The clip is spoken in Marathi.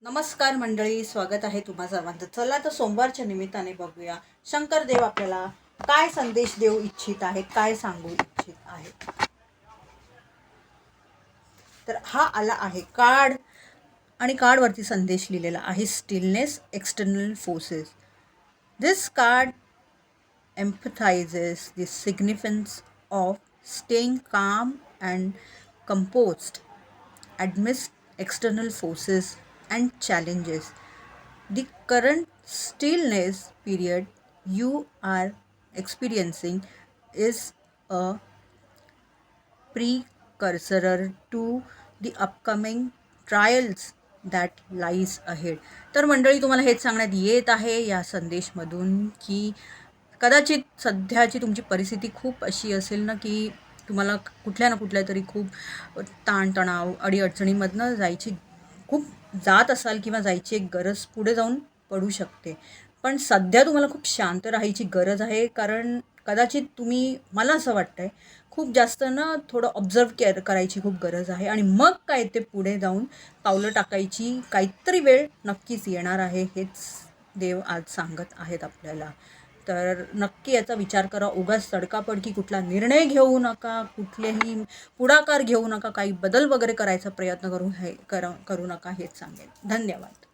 नमस्कार मंडळी, स्वागत आहे तुम्हा सर्वांचं. चला तर सोमवारच्या निमित्ताने बघूया शंकर देव आपल्याला काय संदेश देऊ इच्छित आहेत, काय सांगू इच्छित आहेत. तर हा आला आहे कार्ड आणि कार्डवरती संदेश लिहिलेला आहे stillness external forces. This card empathizes the significance of staying calm and composed amidst external forces and challenges. The current stillness period you are experiencing is a precursor to the upcoming trials that lies ahead. तर मंडळी, तुम्हाला हेच सांगण्यात येत आहे या संदेशमधून की कदाचित सध्याची तुमची परिस्थिती खूप अशी असेल ना की तुम्हाला कुठल्या ना कुठल्या तरी खूप ताणतणाव अडीअडचणीमधनं खूप जात असाल किंवा जायची एक गरज पुढे जाऊन पडू शकते. पण सध्या तुम्हाला खूप शांत राहायची गरज आहे, कारण कदाचित मला असं वाटतं आहे खूप जास्त ना थोडं ऑब्झर्व करायची खूप गरज आहे आणि मग काय ते पुढे जाऊन पावलं टाकायची काहीतरी वेळ नक्कीच येणार आहे, हेच देव आज सांगत आहेत आपल्याला. तर नक्की याचा विचार करा. उगाच तडकाफडकी कुठला निर्णय घेऊ नका, कुठलेही पुढाकार घेऊ नका, काही बदल वगैरे करायचा प्रयत्न करू नका, हेच सांगेन. धन्यवाद.